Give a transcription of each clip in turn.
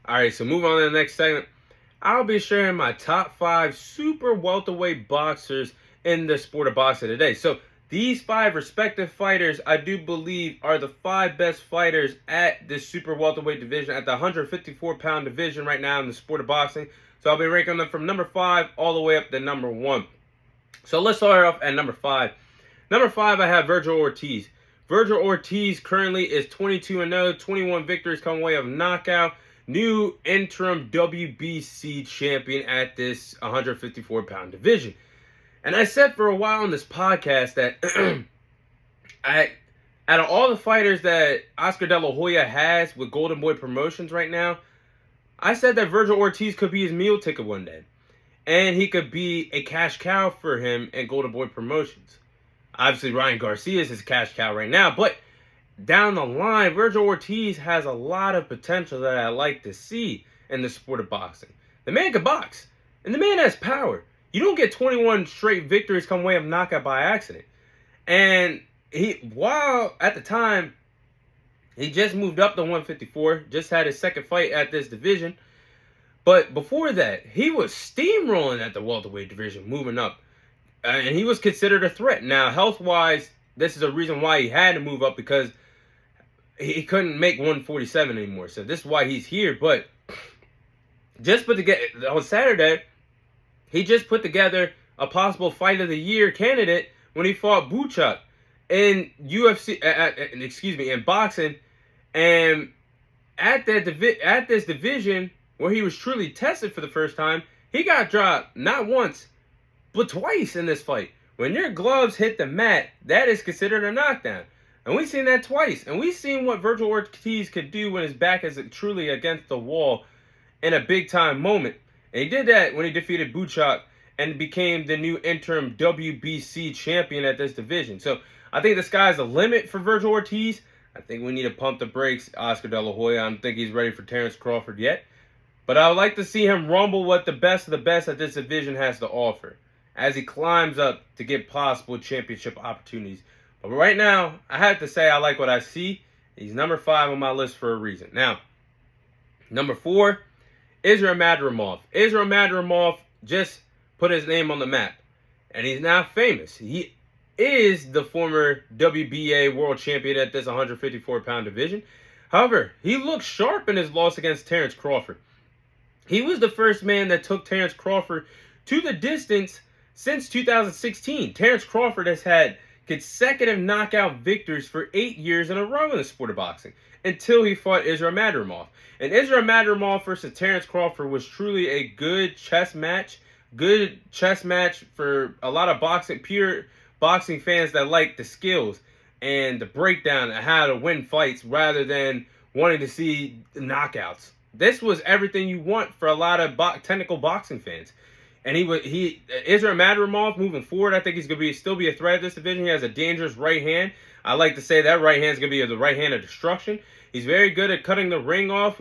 All right, so move on to the next segment. I'll be sharing my top 5 super welterweight boxers in the sport of boxing today. So these 5 respective fighters, I do believe, are the 5 best fighters at this super welterweight division, at the 154-pound division right now in the sport of boxing. So I'll be ranking them from number 5 all the way up to number 1. So let's start off at number 5. Number 5, I have Virgil Ortiz. Virgil Ortiz currently is 22-0, 21 victories come way of knockout. New interim WBC champion at this 154-pound division. And I said for a while on this podcast that out of all the fighters that Oscar De La Hoya has with Golden Boy Promotions right now, I said that Virgil Ortiz could be his meal ticket one day. And he could be a cash cow for him in Golden Boy Promotions. Obviously, Ryan Garcia is his cash cow right now, but down the line, Virgil Ortiz has a lot of potential that I like to see in the sport of boxing. The man can box, and the man has power. You don't get 21 straight victories come way of knockout by accident. And while at the time, he just moved up to 154, just had his second fight at this division. But before that, he was steamrolling at the welterweight division, moving up. And he was considered a threat. Now, health-wise, this is a reason why he had to move up, because he couldn't make 147 anymore. So this is why he's here. But just put together on Saturday, he just put together a possible fight of the year candidate when he fought Buchak in in boxing. And at this division where he was truly tested for the first time, he got dropped not once, but twice in this fight. When your gloves hit the mat, that is considered a knockdown. And we've seen that twice. And we've seen what Virgil Ortiz could do when his back is truly against the wall in a big-time moment. And he did that when he defeated Buchak and became the new interim WBC champion at this division. So I think the sky's the limit for Virgil Ortiz. I think we need to pump the brakes, Oscar De La Hoya. I don't think he's ready for Terrence Crawford yet. But I would like to see him rumble what the best of the best at this division has to offer as he climbs up to get possible championship opportunities. But right now, I have to say I like what I see. He's number 5 on my list for a reason. Now, number 4, Israil Madrimov. Israil Madrimov just put his name on the map, and he's now famous. He is the former WBA world champion at this 154-pound division. However, he looked sharp in his loss against Terrence Crawford. He was the first man that took Terrence Crawford to the distance since 2016. Terrence Crawford has had consecutive knockout victories for 8 years in a row in the sport of boxing until he fought Israil Madrimov. And Israil Madrimov versus Terrence Crawford was truly a good chess match. Good chess match for a lot of pure boxing fans that like the skills and the breakdown of how to win fights rather than wanting to see knockouts. This was everything you want for a lot of technical boxing fans. And Israil Madrimov moving forward, I think he's going to still be a threat at this division. He has a dangerous right hand. I like to say that right hand is going to be the right hand of destruction. He's very good at cutting the ring off,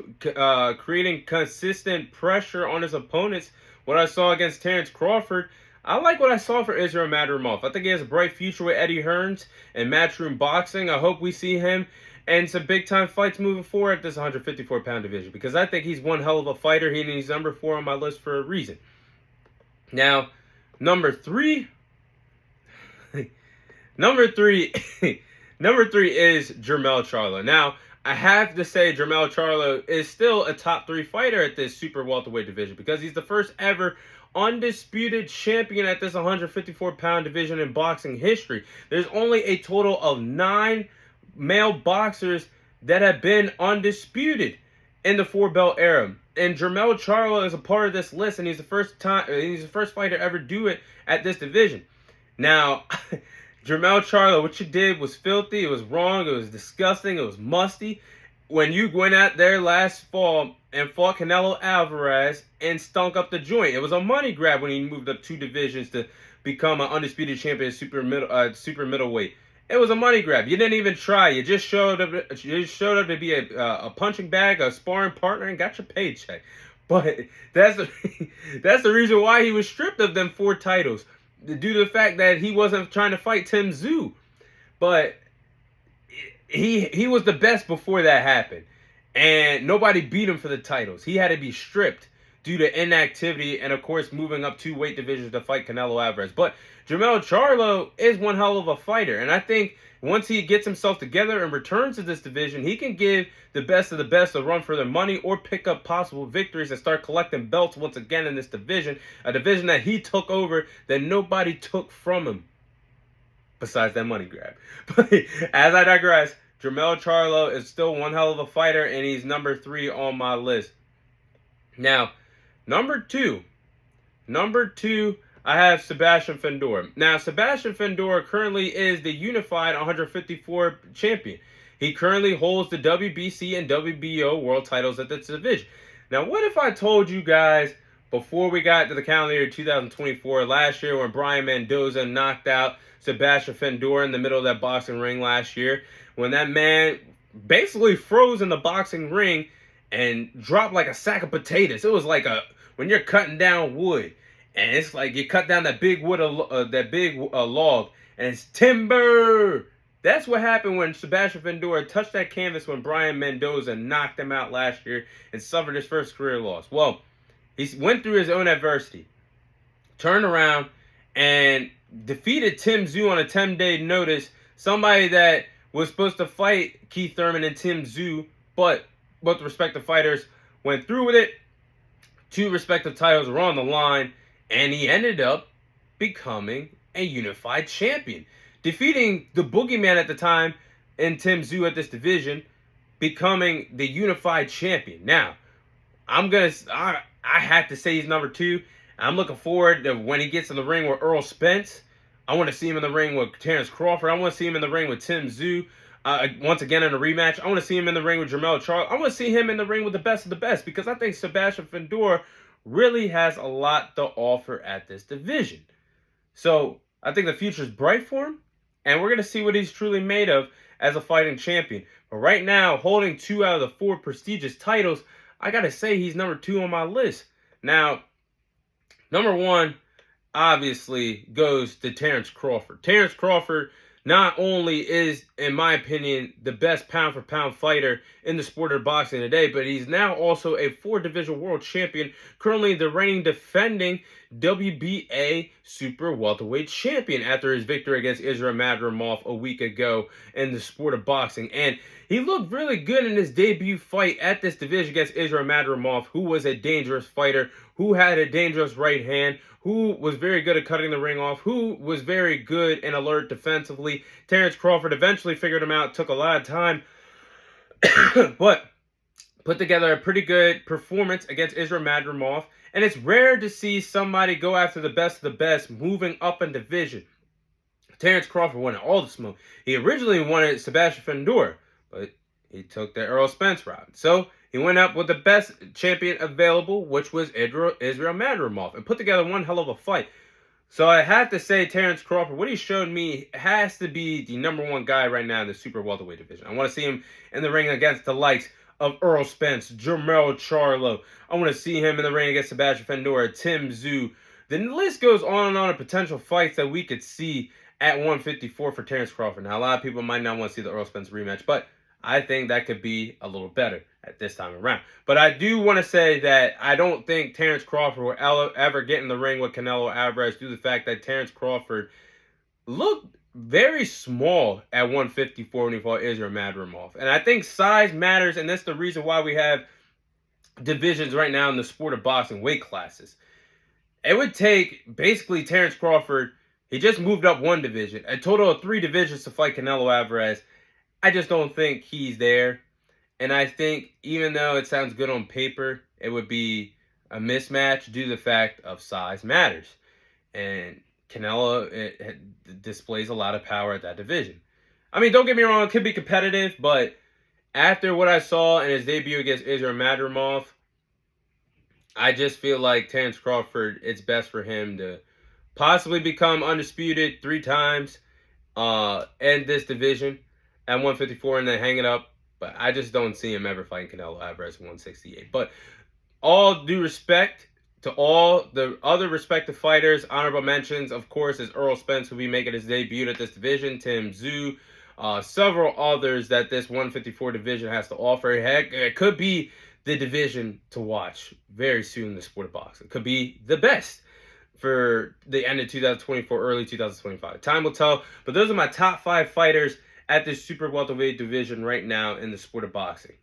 creating consistent pressure on his opponents. What I saw against Terrence Crawford, I like what I saw for Israil Madrimov. I think he has a bright future with Eddie Hearns and Matchroom Boxing. I hope we see him and some big-time fights moving forward at this 154-pound division, because I think he's one hell of a fighter. He's number 4 on my list for a reason. Now, number 3 is Jermell Charlo. Now, I have to say Jermell Charlo is still a top 3 fighter at this super welterweight division, because he's the first ever undisputed champion at this 154-pound division in boxing history. There's only a total of 9 male boxers that have been undisputed in the 4-belt era. And Jermell Charlo is a part of this list, and he's the first fighter to ever do it at this division. Now, Jermell Charlo, what you did was filthy, it was wrong, it was disgusting, it was musty. When you went out there last fall and fought Canelo Alvarez and stunk up the joint, it was a money grab when he moved up 2 divisions to become an undisputed champion at super middleweight. It was a money grab. You didn't even try. You just showed up. You showed up to be a punching bag, a sparring partner, and got your paycheck. But that's the reason why he was stripped of them 4 titles, due to the fact that he wasn't trying to fight Tim Tszyu. But he was the best before that happened. and nobody beat him for the titles. He had to be stripped due to inactivity and, of course, moving up 2 weight divisions to fight Canelo Alvarez. But Jermell Charlo is one hell of a fighter, and I think once he gets himself together and returns to this division, he can give the best of the best a run for their money or pick up possible victories and start collecting belts once again in this division, a division that he took over that nobody took from him besides that money grab. But as I digress, Jermell Charlo is still one hell of a fighter, and he's number 3 on my list. Now, number two, I have Sebastian Fundora. Now, Sebastian Fundora currently is the unified 154 champion. He currently holds the WBC and WBO world titles at this division. Now, what if I told you guys before we got to the calendar year 2024, last year when Brian Mendoza knocked out Sebastian Fundora in the middle of that boxing ring last year, when that man basically froze in the boxing ring and dropped like a sack of potatoes. It was like when you're cutting down wood, and it's like you cut down that big log, and it's timber. That's what happened when Sebastian Fundora touched that canvas when Brian Mendoza knocked him out last year and suffered his first career loss. Well, he went through his own adversity, turned around, and defeated Tim Tszyu on a 10-day notice, somebody that was supposed to fight Keith Thurman and Tim Tszyu, but both respective fighters went through with it. 2 respective titles were on the line, and he ended up becoming a unified champion, defeating the boogeyman at the time in Tim Tszyu at this division, becoming the unified champion. Now, I had to say he's number 2. I'm looking forward to when he gets in the ring with Earl Spence. I want to see him in the ring with Terrence Crawford. I want to see him in the ring with Tim Tszyu. Once again in a rematch. I want to see him in the ring with Jermell Charlo. I want to see him in the ring with the best of the best, because I think Sebastian Fundora really has a lot to offer at this division. So I think the future is bright for him, and we're going to see what he's truly made of as a fighting champion. But right now, holding 2 out of the 4 prestigious titles, I got to say he's number 2 on my list. Now, number 1 obviously goes to Terrence Crawford. Terrence Crawford not only is, in my opinion, the best pound-for-pound fighter in the sport of boxing today, but he's now also a 4-division world champion, currently the reigning defending WBA super welterweight champion after his victory against Israel Madrimov a week ago in the sport of boxing. And he looked really good in his debut fight at this division against Israel Madrimov, who was a dangerous fighter, who had a dangerous right hand, who was very good at cutting the ring off, who was very good and alert defensively. Terrence Crawford eventually figured him out. Took a lot of time, but put together a pretty good performance against Israel Madrimov. And it's rare to see somebody go after the best of the best moving up in division. Terrence Crawford wanted all the smoke. He originally wanted Sebastian Fundora, but he took the Earl Spence route. So he went up with the best champion available, which was Israel Madrimov, and put together one hell of a fight. So I have to say, Terrence Crawford, what he showed me has to be the number 1 guy right now in the super welterweight division. I want to see him in the ring against the likes of Earl Spence, Jermell Charlo. I want to see him in the ring against Sebastian Fundora, Tim Tszyu. The list goes on and on of potential fights that we could see at 154 for Terrence Crawford. Now, a lot of people might not want to see the Earl Spence rematch, but I think that could be a little better at this time around. But I do want to say that I don't think Terrence Crawford will ever get in the ring with Canelo Alvarez due to the fact that Terrence Crawford looked very small at 154 when he fought Israel Madrimov. And I think size matters, and that's the reason why we have divisions right now in the sport of boxing, weight classes. It would take basically Terrence Crawford, he just moved up 1 division, a total of 3 divisions to fight Canelo Alvarez. I just don't think he's there. And I think even though it sounds good on paper, it would be a mismatch due to the fact of size matters. And Canelo displays a lot of power at that division. I mean, don't get me wrong, it could be competitive, but after what I saw in his debut against Israel Madrimov, I just feel like Terrence Crawford, it's best for him to possibly become undisputed 3 times, end this division at 154 and then hang it up. But I just don't see him ever fighting Canelo Alvarez at 168. But all due respect to all the other respective fighters, honorable mentions, of course, is Earl Spence, who will be making his debut at this division. Tim Tszyu, several others that this 154 division has to offer. Heck, it could be the division to watch very soon in the sport of boxing. It could be the best for the end of 2024, early 2025. Time will tell, but those are my top 5 fighters at this super welterweight division right now in the sport of boxing.